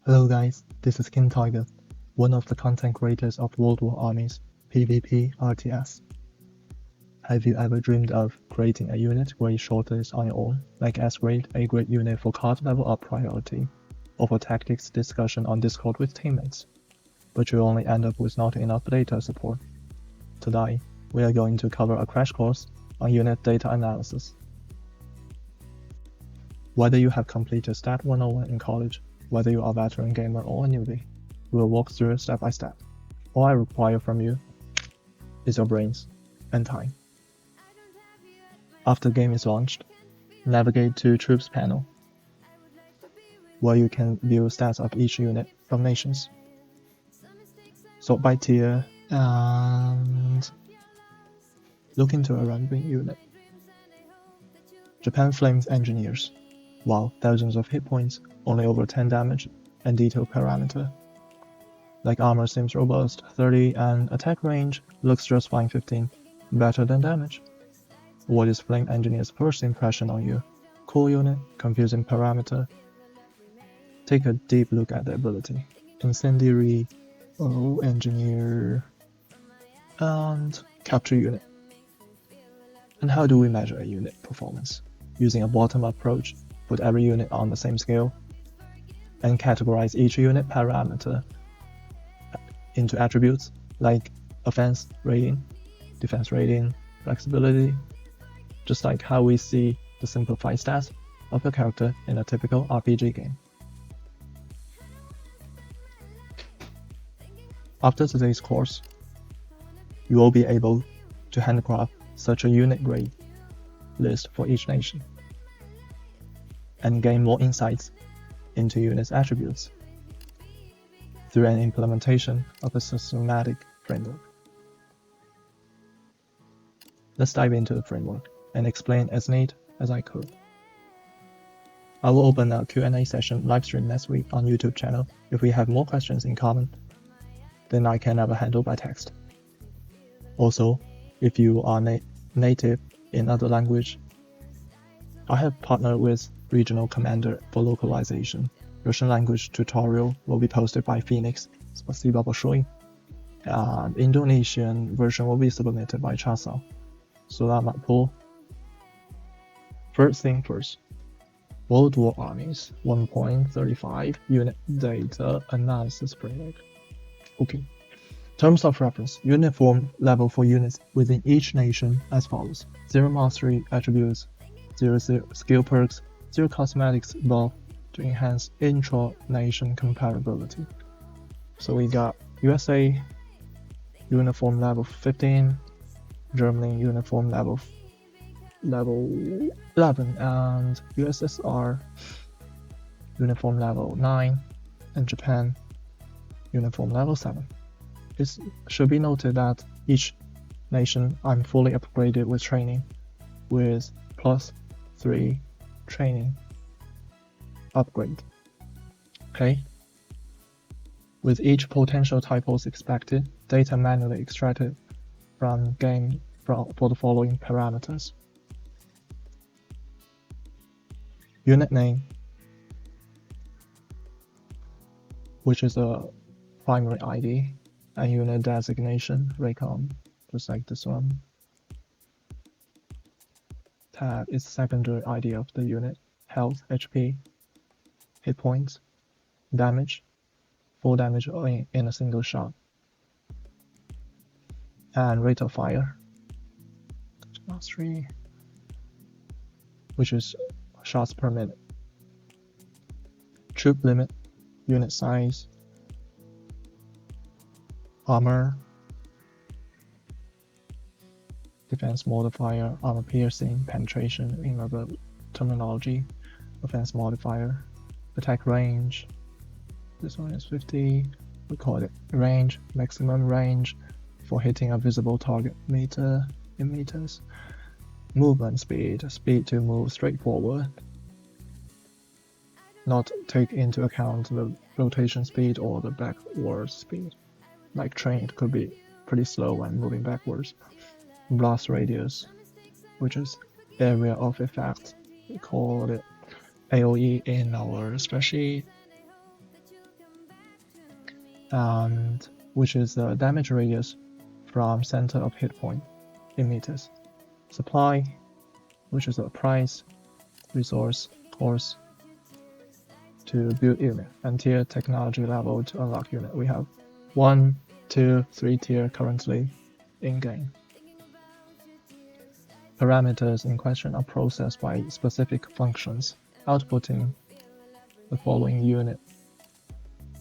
Hello guys, this is KINGTIGER, one of the content creators of World War Armies, PvP RTS. Have you ever dreamed of creating a unit grade shortlist on your own, like S grade, A grade unit for card level up priority, or for tactics discussion on Discord with teammates, but you only end up with not enough data support? Today, we are going to cover a crash course on unit data analysis. Whether you have completed Stat 101 in college, whether you are a veteran gamer or a newbie, we will walk through step by step. All I require from you is your brains and time. After the game is launched, navigate to Troops panel, where you can view stats of each unit from nations. Sort by tier and look into a random unit. Japan Flames Engineers. Wow, thousands of hit points, only over 10 damage, and detail parameter. Like armor seems robust, 30, and attack range looks just fine, 15, better than damage. What is Flame Engineer's first impression on you? Cool unit, confusing parameter. Take a deep look at the ability. Incendiary, Engineer, and Capture unit. And how do we measure a unit performance? Using a bottom-up approach, put every unit on the same scale, and categorize each unit parameter into attributes like offense rating, defense rating, flexibility, just like how we see the simplified stats of a character in a typical RPG game. After today's course, you will be able to handcraft such a unit grade list for each nation, and gain more insights into units' attributes through an implementation of a systematic framework. Let's dive into the framework and explain as neat as I could. I will open a Q&A session livestream next week on YouTube channel. If we have more questions in common, then I can have a handle by text. Also, if you are native in other language, I have partnered with Regional Commander for localization. Russian language tutorial will be posted by Phoenix. Спасибо большое. And Indonesian version will be submitted by Chasao. Selamat po. First thing first. World War Armies 1.35 Unit Data Analysis Framework. Okay. Terms of reference. Uniform level for units within each nation as follows. 0 mastery attributes, 0 skill perks, 0 cosmetics buff to enhance intra-nation comparability. So we got USA uniform level 15, Germany uniform level 11, and USSR uniform level 9, and Japan uniform level 7. It should be noted that each nation I'm fully upgraded with training, with +3 training upgrade. Okay? With each potential typos expected, data manually extracted from game for the following parameters. Unit name, which is a primary ID, and unit designation, Raycom, just like this one. Tab is secondary ID of the unit, health, HP, hit points, damage, full damage in a single shot, and rate of fire, mastery, which is shots per minute, troop limit, unit size, armor, defense modifier, armor piercing, penetration in other terminology, offense modifier, attack range, this one is 50, we call it range, maximum range for hitting a visible target meter in meters, movement speed, speed to move straight forward, not take into account the rotation speed or the backward speed. Like train, it could be pretty slow when moving backwards. Blast radius, which is area of effect, we call it AOE in our spreadsheet. and which is the damage radius from center of hit point in meters. Supply, which is the price, resource, cost to build unit, and tier technology level to unlock unit. We have 1, 2, 3 tier currently in game. Parameters in question are processed by specific functions, outputting the following unit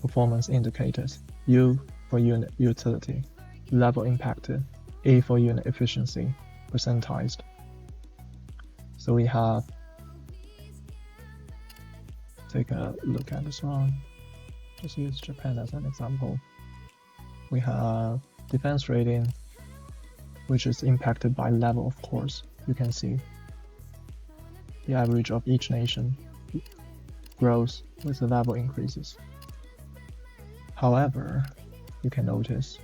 performance indicators: U for unit utility, level impacted, E for unit efficiency, percentized. So we have, take a look at this one. Just use Japan as an example. We have defense rating, which is impacted by level, of course. You can see the average of each nation grows with the level increases. However, you can notice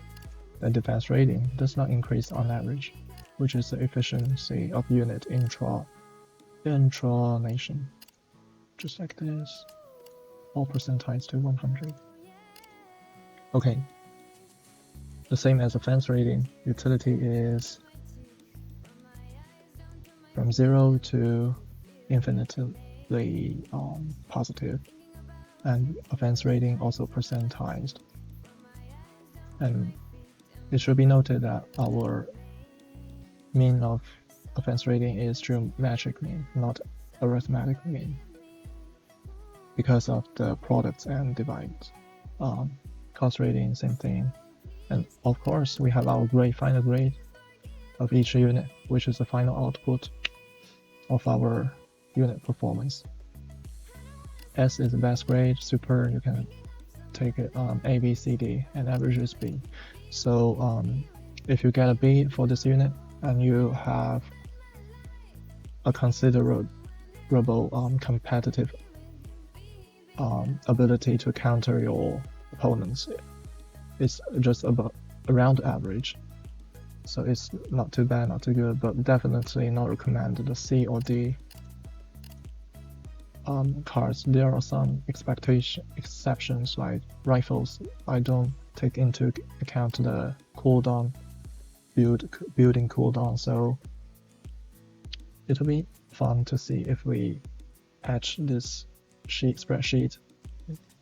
that defense rating does not increase on average, which is the efficiency of unit intra-nation. Just like this, all percentized to 100. Okay. The same as offense rating, utility is from 0 to infinitely positive, and offense rating also percentized. And it should be noted that our mean of offense rating is geometric mean, not arithmetic mean, because of the products and divides. Cost rating, same thing. And of course, we have our grade, final grade of each unit, which is the final output of our unit performance. S is the best grade, super, you can take it A, B, C, D, and average is B. So if you get a B for this unit and you have a considerable competitive ability to counter your opponents, it's just about around average. So it's not too bad, not too good, but definitely not recommended the C or D cards. There are some exceptions like rifles. I don't take into account the cooldown, building cooldown, so it'll be fun to see if we patch this spreadsheet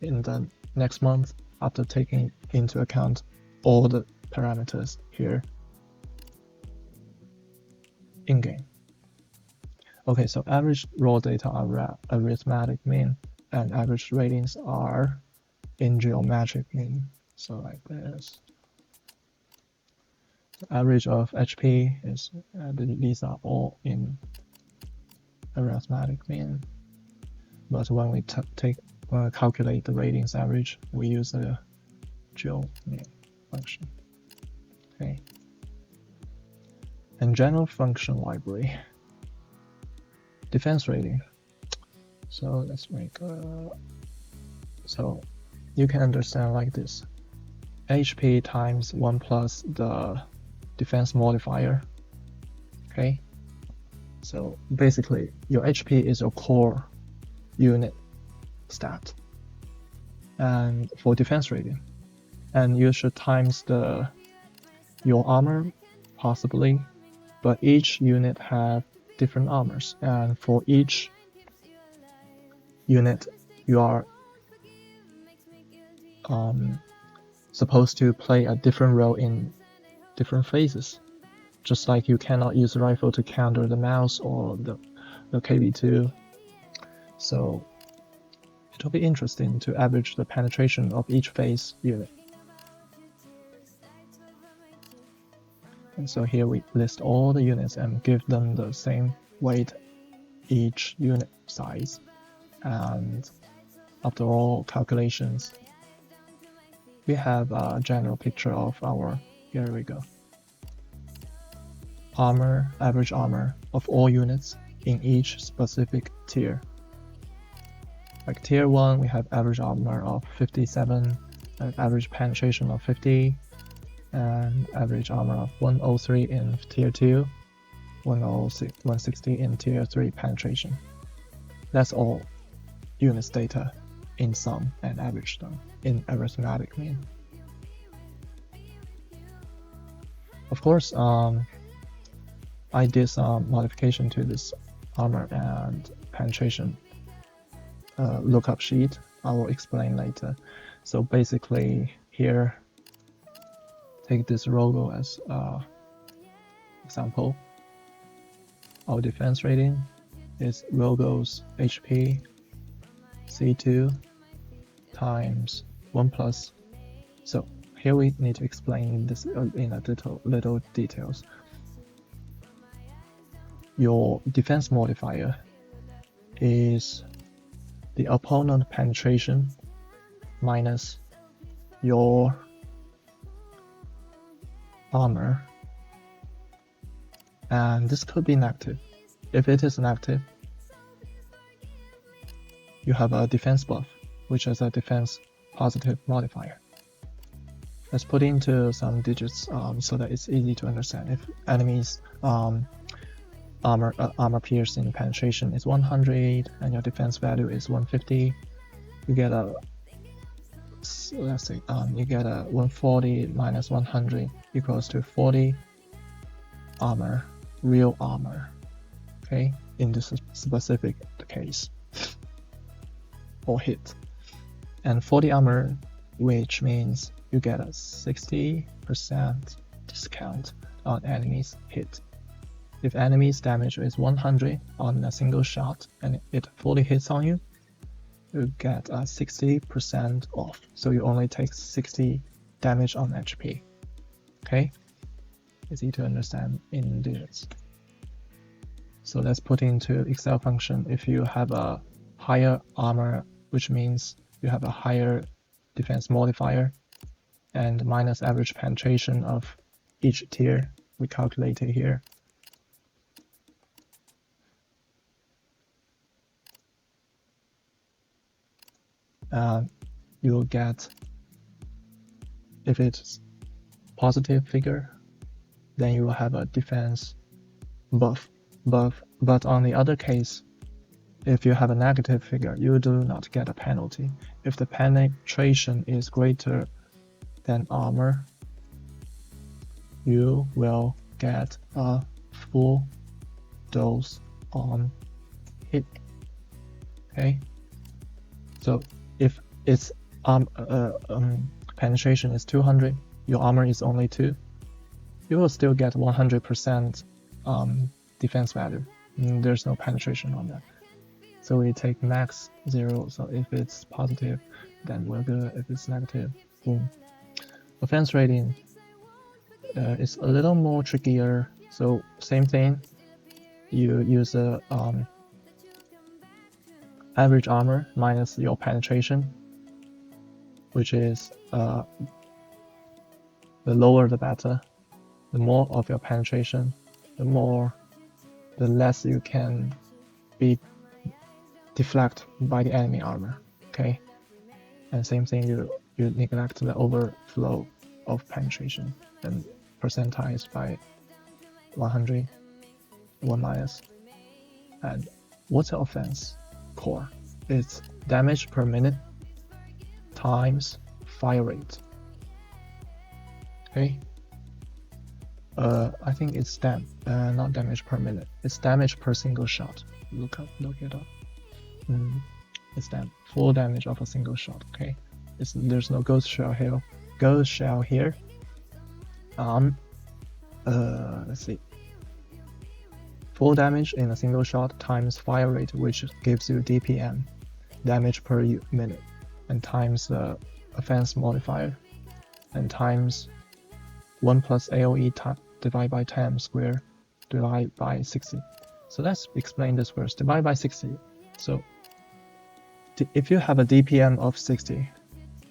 in the next month after taking into account all the parameters here in game. Okay, so average raw data are arithmetic mean, and average ratings are in geometric mean. So like this. The average of HP is these are all in arithmetic mean. But when we calculate the ratings average, we use the geo mean function. Okay. And general function library. Defense rating. So let's make so you can understand like this: HP times 1 plus the defense modifier. Okay, so basically your HP is your core unit stat, and for defense rating, and you should times your armor possibly, but each unit have different armors, and for each unit you are supposed to play a different role in different phases. Just like you cannot use a rifle to counter the mouse or the KV2. So it'll be interesting to average the penetration of each phase unit. And so here we list all the units and give them the same weight each unit size. And after all calculations, we have a general picture of our, here we go, armor, average armor of all units in each specific tier. Like tier 1, we have average armor of 57, average penetration of 50, and average armor of 103 in tier 2, 160 in tier 3 penetration. That's all units data in sum and average them in arithmetic mean. Of course, I did some modification to this armor and penetration lookup sheet. I will explain later. So basically here, take this logo as example. Our defense rating is logo's HP C2 times 1 plus. So here we need to explain this in a little details. Your defense modifier is the opponent penetration minus your armor, and this could be negative. If it is negative, you have a defense buff, which is a defense positive modifier. Let's put into some digits so that it's easy to understand. If enemies armor piercing penetration is 100 and your defense value is 150, you get a, let's say you get a 140 minus 100 equals to 40 armor, real armor, okay, in this specific case, or hit. And 40 armor, which means you get a 60% discount on enemies hit. If enemy's damage is 100 on a single shot and it fully hits on you, you get a 60% off. So you only take 60 damage on HP. Okay? Easy to understand in digits. So let's put into Excel function. If you have a higher armor, which means you have a higher defense modifier, and minus average penetration of each tier, we calculate it here. You'll get, if it's positive figure, then you will have a defense buff. But on the other case, if you have a negative figure, you do not get a penalty. If the penetration is greater than armor, you will get a full dose on hit. Okay, so if its penetration is 200, your armor is only 2, you will still get 100% defense value. There's no penetration on that. So we take max 0. So if it's positive, then we're good. If it's negative, boom. Offense rating is a little more trickier. So same thing, you use a average armor minus your penetration, which is the lower the better. The more of your penetration, the less you can be deflect by the enemy armor. Okay, and same thing, you neglect the overflow of penetration and percentiles by 100, 1 minus. And what's the offense core? It's damage per minute times fire rate. Okay, I think it's not damage per minute. It's damage per single shot. Look it up. It's full damage of a single shot. Okay, there's no ghost shell here. Let's see. Full damage in a single shot times fire rate, which gives you DPM, damage per minute, and times the offense modifier, and times 1 plus AOE divided by 10 square divided by 60. So let's explain this first. Divide by 60. So if you have a DPM of 60,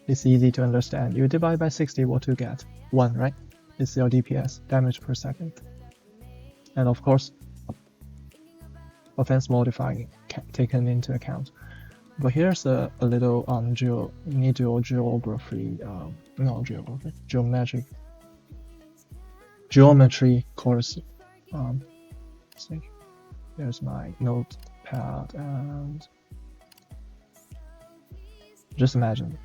it's easy to understand. You divide by 60, what you get? 1, right? It's your DPS, damage per second. And of course, offense modifier taken into account. But here's a little geometry course. See, there's my notepad, and just imagine.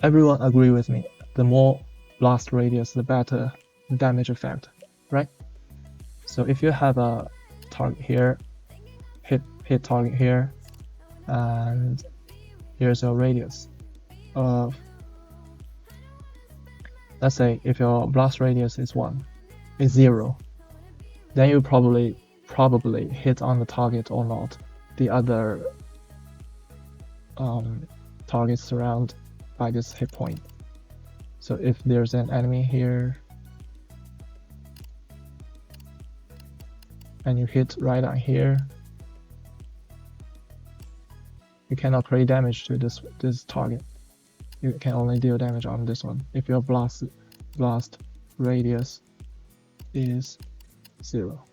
Everyone agree with me. The more blast radius, the better damage effect, right? So if you have a target here, hit target here, and here's your radius of, let's say if your blast radius is 0, then you probably hit on the target or not. The other targets surrounded by this hit point. So if there's an enemy here and you hit right on here, you cannot create damage to this target. You can only deal damage on this one if your blast radius is 0.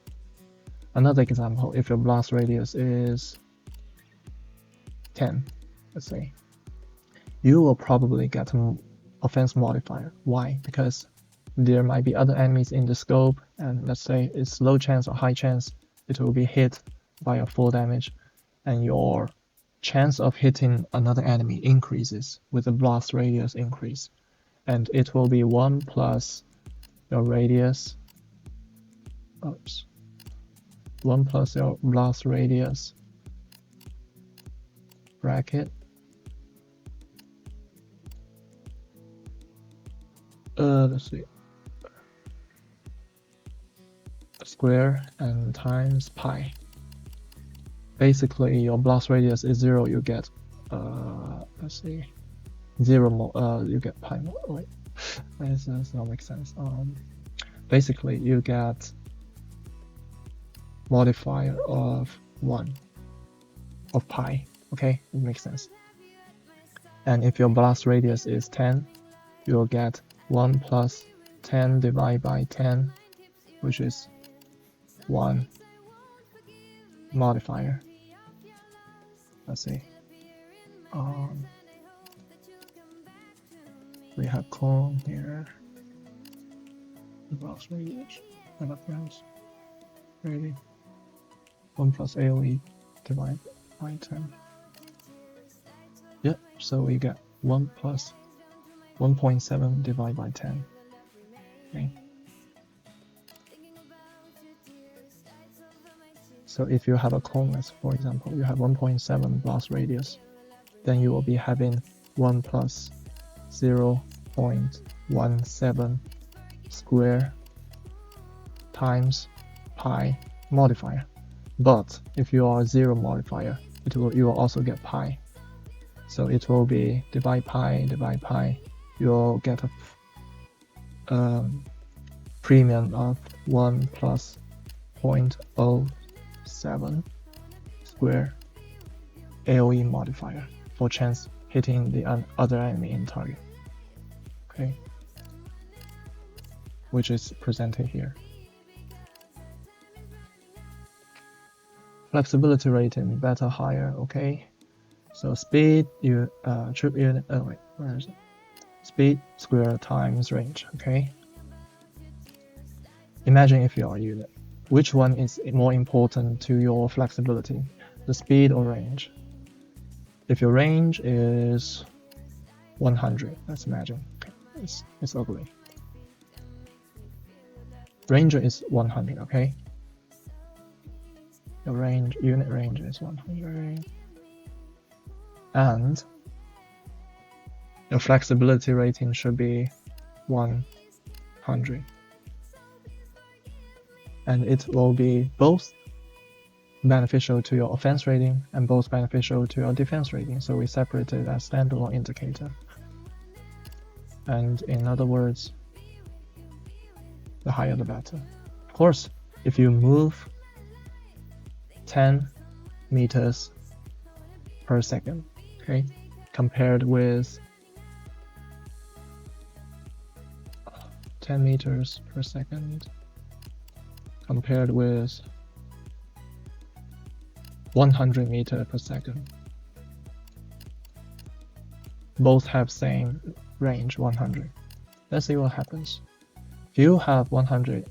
Another example, if your blast radius is 10, let's say, you will probably get an offense modifier. Why? Because there might be other enemies in the scope, and let's say it's low chance or high chance it will be hit by a full damage, and your chance of hitting another enemy increases with the blast radius increase, and it will be 1 plus your radius, 1 plus your blast radius bracket let's see, square and times pi. Basically your blast radius is 0, you get let's see, 0 more, you get pi more. Wait, that does not make sense. Basically you get modifier of 1 of pi. Okay, it makes sense. And if your blast radius is 10, you'll get 1 plus 10 divided by 10, which is 1 modifier. Let's see. We have clone here. The blast radius. Really. 1 plus AoE divided by 10. Yep, so we get 1 plus 1.7 divided by 10. Okay. So if you have a clone, let's for example, you have 1.7 blast radius, then you will be having 1 plus 0.17 square times pi modifier. But if you are 0 modifier, you will also get pi. So it will be divide pi, you'll get a premium of 1 plus 0.07 square AoE modifier for chance hitting the other enemy in target. Okay, which is presented here. Flexibility rating better, higher. Okay, so speed, troop unit. Oh wait, where is it? Speed square times range. Okay, imagine if you are a unit, which one is more important to your flexibility, the speed or range? If your range is 100, let's imagine. Okay, it's ugly. Ranger is 100. Okay. Your range, unit range is 100, and your flexibility rating should be 100, and it will be both beneficial to your offense rating and both beneficial to your defense rating. So we separate it as standalone indicator. And in other words, the higher the better. Of course, if you move 10 meters per second, okay, compared with 10 meters per second compared with 100 meters per second. Both have same range, 100. Let's see what happens. If you have 100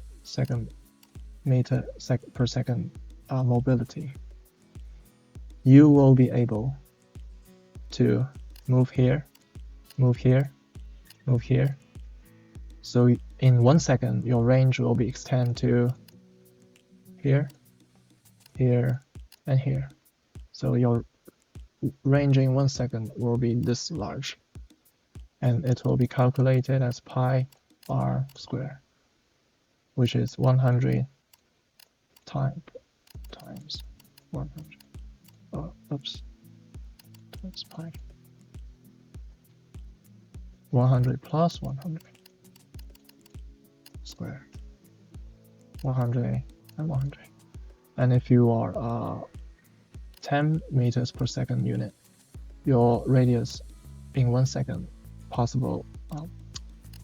meters per second mobility, you will be able to move here, move here, move here. So in 1 second, your range will be extended to here, here, and here. So your range in 1 second will be this large, and it will be calculated as pi r square, which is 100 times 100. Oh, oops. Times pi. 100 plus 100 square. 100 and 100. And if you are 10 meters per second unit, your radius in 1 second possible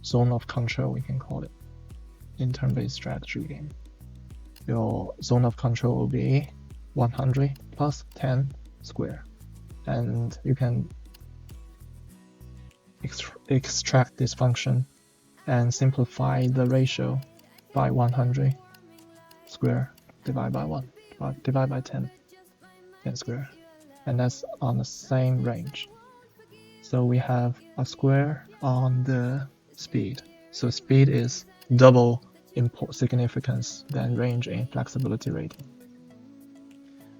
zone of control, we can call it, in turn-based strategy game. Your zone of control will be 100 plus 10 square, and you can extract this function and simplify the ratio by 100 square divided by 1, divided by 10 square, and that's on the same range. So we have a square on the speed. So speed is double significance than range in flexibility rating.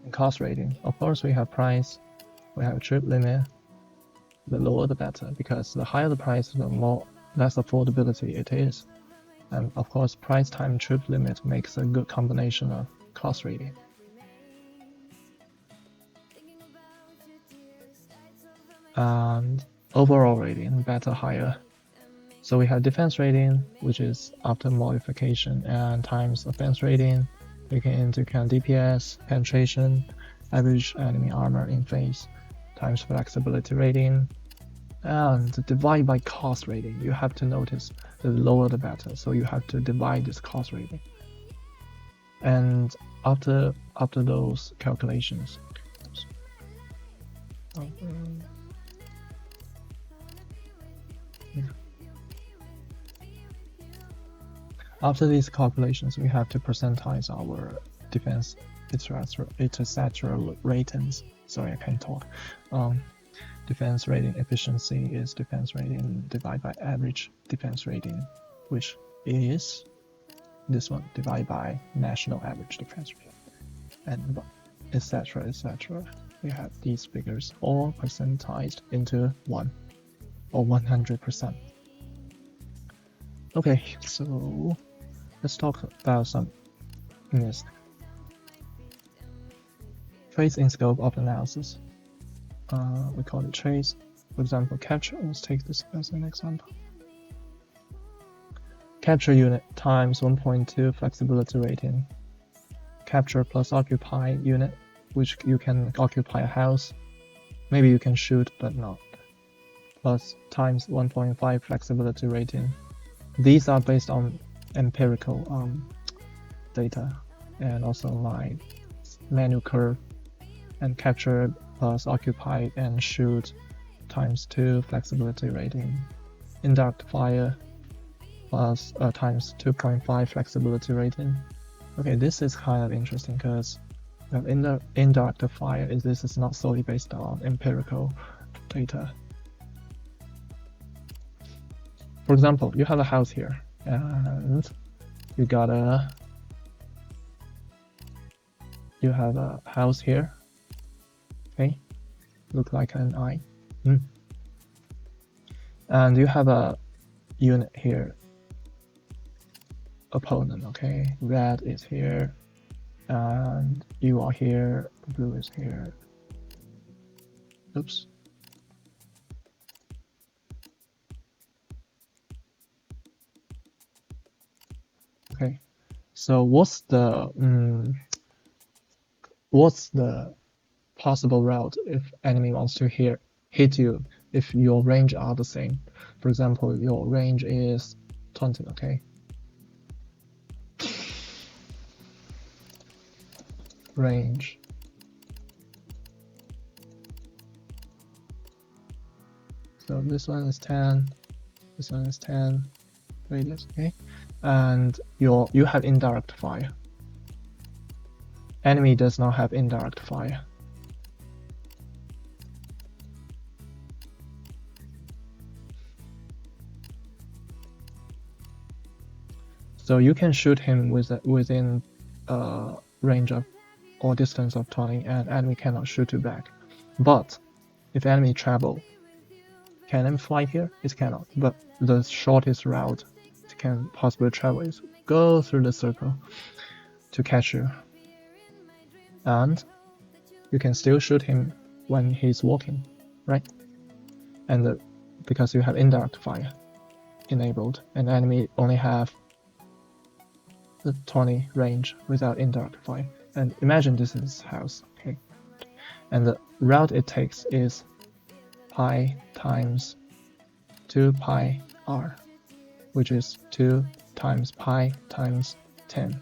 And cost rating, of course, we have price, we have trip limit. The lower the better, because the higher the price, the less affordability it is. And of course, price time trip limit makes a good combination of cost rating. And overall rating, better, higher. So we have defense rating, which is after modification, and times offense rating, taking into account DPS, penetration, average enemy armor in phase, times flexibility rating, and divide by cost rating. You have to notice the lower the better, so you have to divide this cost rating. And after those calculations, after these calculations, we have to percentize our defense etc. ratings. Sorry, I can't talk. Defense rating efficiency is defense rating divided by average defense rating, which is this one divided by national average defense rating, and etc. We have these figures all percentized into 1 or 100%. Okay, so let's talk about some traits in scope of analysis. We call it traits. For example, capture. Let's take this as an example. Capture unit times 1.2 flexibility rating. Capture plus occupy unit, which you can occupy a house. Maybe you can shoot, but not. Plus times 1.5 flexibility rating. These are based on empirical data and also my manual curve. And capture plus occupy and shoot times 2 flexibility rating. Indirect fire plus times 2.5 flexibility rating. Okay, this is kind of interesting because indirect fire this is not solely based on empirical data. For example, you have a house here and you have a house here. Okay, look like an eye. And you have a unit here, opponent. Okay, red is here, and you are here, blue is here. Oops. Okay, so what's the possible route if enemy wants to hit you if your range are the same? For example, your range is 20. Okay, range so this one is 10, this one is 10 radius. Okay, and you have indirect fire. Enemy does not have indirect fire. So you can shoot him within range of or distance of 20, and enemy cannot shoot you back. But if enemy travel, can enemy fly here? It cannot. But the shortest route it can possibly travel is go through the circle to catch you. And you can still shoot him when he's walking, right? And because you have indirect fire enabled, and enemy only have the 20 range without indirect fire. And imagine this is house, okay? And the route it takes is pi times 2 pi r, which is 2 times pi times 10,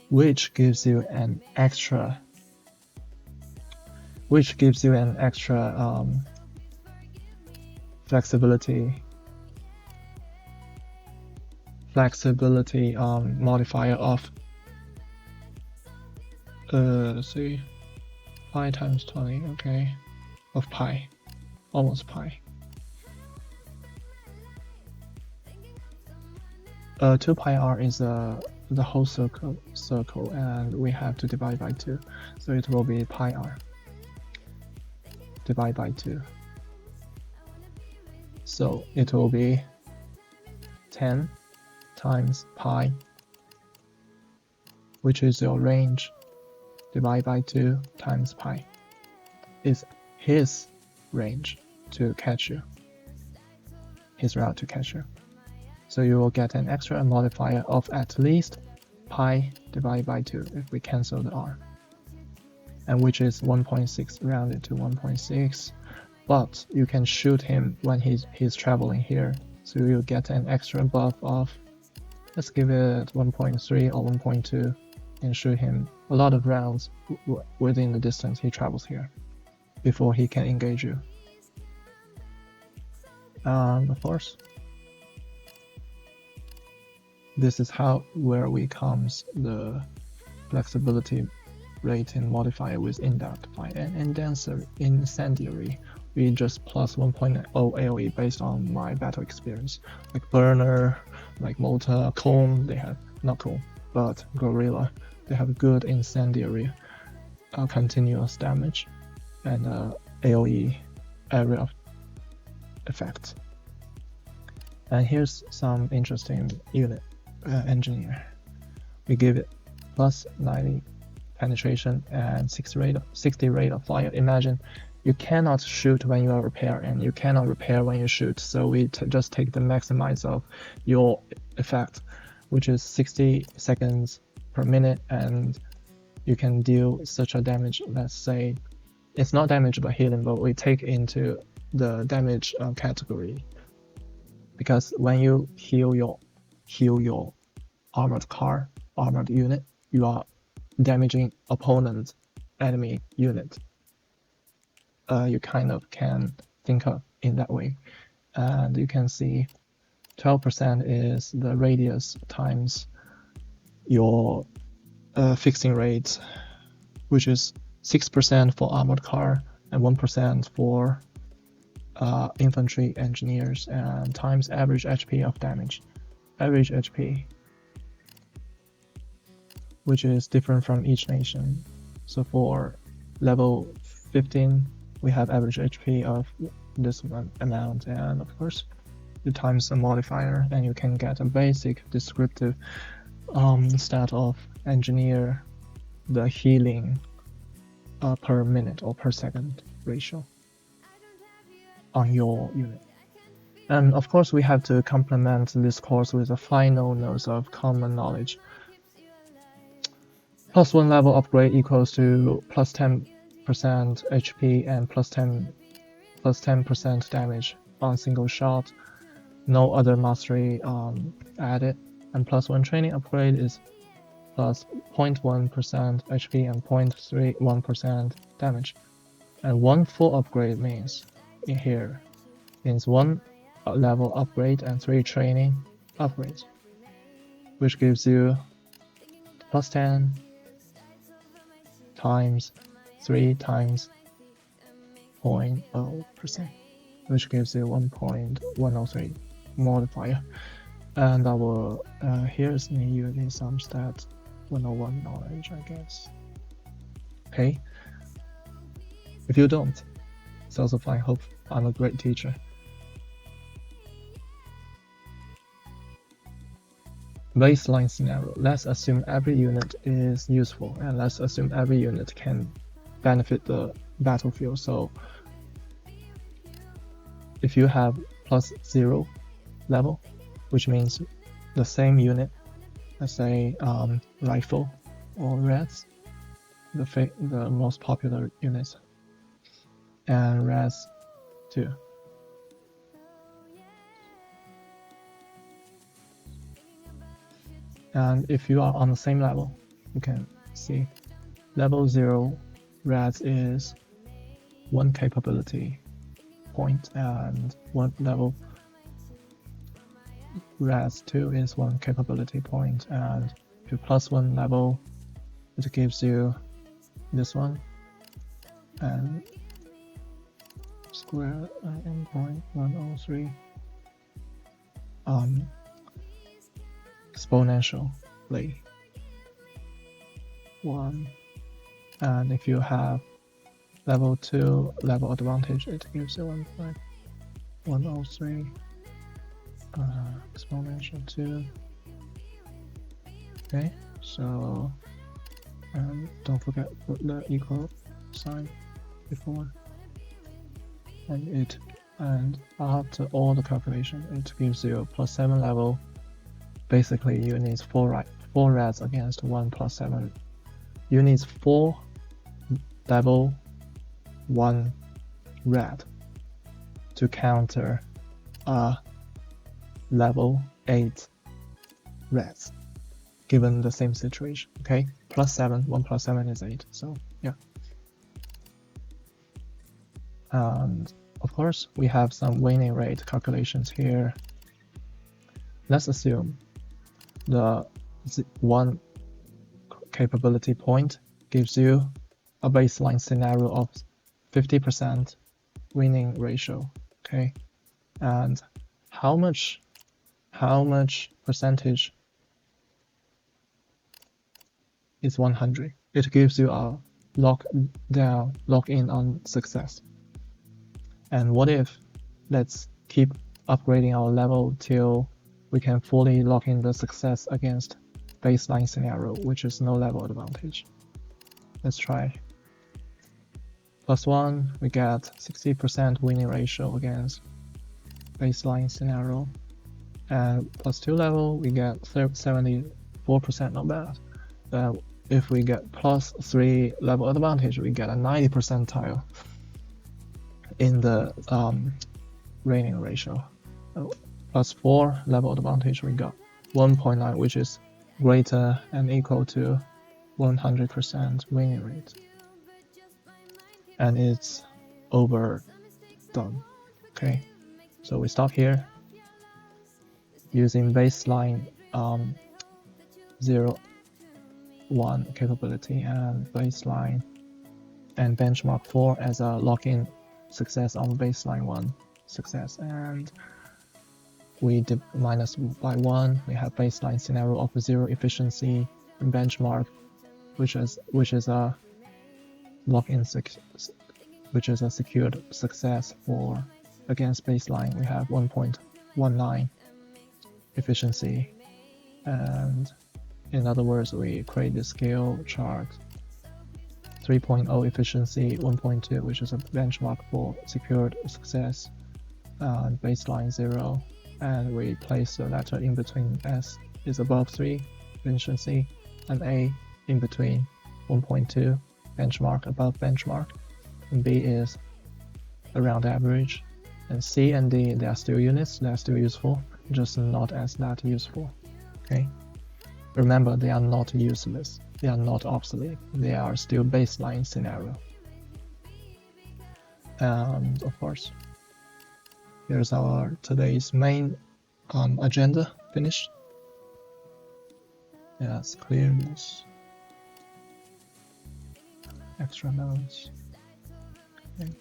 which gives you an extra flexibility modifier of let's see, pi times 20, okay, of pi, almost pi. 2 pi r is the whole circle, and we have to divide by 2, so it will be pi r divided by 2. So it will be 10 times pi, which is your range, divided by 2 times pi, is his range to catch you, his route to catch you. So you will get an extra modifier of at least pi divided by 2 if we cancel the r, and which is 1.6 rounded to 1.6. But you can shoot him when he's traveling here, so you'll get an extra buff of, let's give it 1.3 or 1.2, and shoot him a lot of rounds within the distance he travels here before he can engage you. Of course, this is where we comes the flexibility rating modifier with indirect fire and incendiary. We just plus 1.0 AoE based on my battle experience. Like Burner, like Mortar, Cone, they have, not Cone, but Gorilla, they have good incendiary continuous damage and AoE area of effect. And here's some interesting unit engineer. We give it plus 90 penetration and 60 rate of fire. Imagine you cannot shoot when you are repair, and you cannot repair when you shoot, so we just take the maximize of your effect, which is 60 seconds per minute, and you can deal such a damage. Let's say it's not damage but healing, but we take into the damage category, because when you heal your armored unit, you are damaging opponent enemy unit. You kind of can think of in that way, and you can see 12% is the radius times your fixing rate, which is 6% for armored car and 1% for infantry engineers, and times average HP of damage. Average HP, which is different from each nation. So for level 15, we have average HP of this amount, and of course, you times a modifier, and you can get a basic descriptive stat of engineer, the healing per minute or per second ratio on your unit. And of course, we have to complement this course with a final notes of common knowledge. Plus 1 level upgrade equals to plus 10% HP and plus 10% damage on single shot. No other mastery added. And plus 1 training upgrade is plus 0.1% HP and 0.31% damage. And 1 full upgrade means 1 level upgrade and 3 training upgrades, which gives you plus 10 times 3 times 0.0%, which gives you 1.103 modifier. And our here's me using some stat 101 knowledge, I guess. Okay. If you don't, it's also fine. Hope I'm a great teacher. Baseline scenario. Let's assume every unit is useful, and let's assume every unit can benefit the battlefield. So if you have +0 level, which means the same unit, let's say rifle or reds, the most popular units, and res 2. And if you are on the same level, you can see level 0 res is 1 capability point, and 1 level res 2 is 1 capability point, and if you +1 level, it gives you this one, and square n.103 exponentially 1. And if you have level 2 level advantage, it gives you 1.103 exponential 2. Okay, so don't forget put the equal sign before, and after all the calculation, it gives you +7 level. Basically, you need 4 reds against 1 +7. You need 4 level 1 red to counter a level 8 reds, given the same situation. Okay, +7, 1 +7 is 8. So yeah. And of course, we have some winning rate calculations here. Let's assume the 1 capability point gives you a baseline scenario of 50% winning ratio. Okay, and how much percentage is 100? It gives you a lock in on success. And what if, let's keep upgrading our level till we can fully lock in the success against baseline scenario, which is no level advantage. Let's try. +1, we get 60% winning ratio against baseline scenario. And +2 level, we get 74%, not bad. If we get +3 level advantage, we get a 90 percentile in the winning ratio. +4 level advantage, we got 1.9, which is greater and equal to 100% winning rate. And it's overdone. Okay, so we stop here using baseline 0, 1 capability and baseline and benchmark 4 as a lock-in success on baseline 1 success, and we did minus by 1. We have baseline scenario of 0 efficiency and benchmark, which is a lock-in which is a secured success for against baseline. We have 1.19 efficiency, and in other words, we create the scale chart. 3.0 efficiency, 1.2, which is a benchmark for secured success, and baseline 0, and we place the letter in between. S is above 3 efficiency, and A in between 1.2 benchmark, above benchmark, and B is around average, and C and D, they are still units, they are still useful, just not as that useful. Okay, remember, they are not useless, they are not obsolete, they are still baseline scenario. And of course, here's our today's main agenda finished. Yes, clear this. Extra notes. Okay.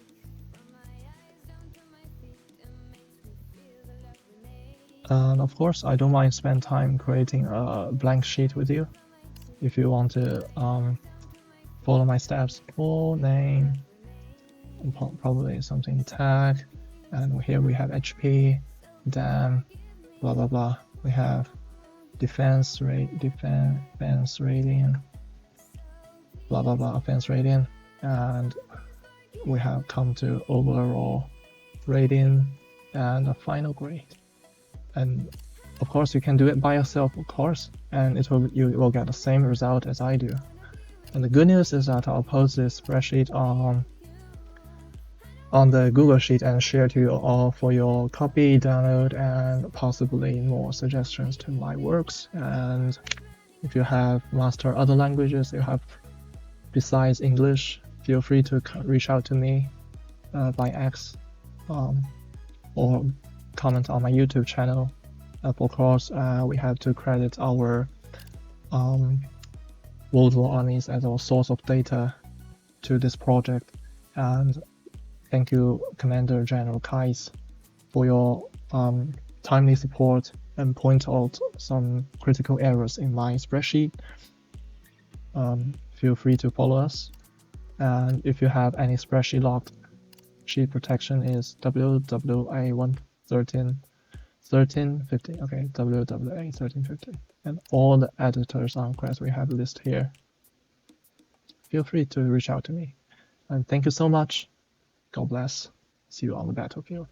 And of course, I don't mind spend time creating a blank sheet with you. If you want to follow my steps, full name, and probably something tag, and here we have HP, then blah blah blah. We have defense rating, blah blah blah, offense rating, and we have come to overall rating and a final grade. And of course, you can do it by yourself, of course, and you will get the same result as I do. And the good news is that I'll post this spreadsheet on the Google Sheet and share to you all for your copy, download, and possibly more suggestions to my works. And if you have mastered other languages you have besides English, feel free to reach out to me by X or comment on my YouTube channel. Of course, we have to credit our World War Armies as our source of data to this project. And thank you, Commander General Caes, for your timely support and point out some critical errors in my spreadsheet. Feel free to follow us. And if you have any spreadsheet locked, sheet protection is WWA 1350. Okay, WWA 1350. And all the editors on Quest we have listed here. Feel free to reach out to me. And thank you so much. God bless. See you on the battlefield.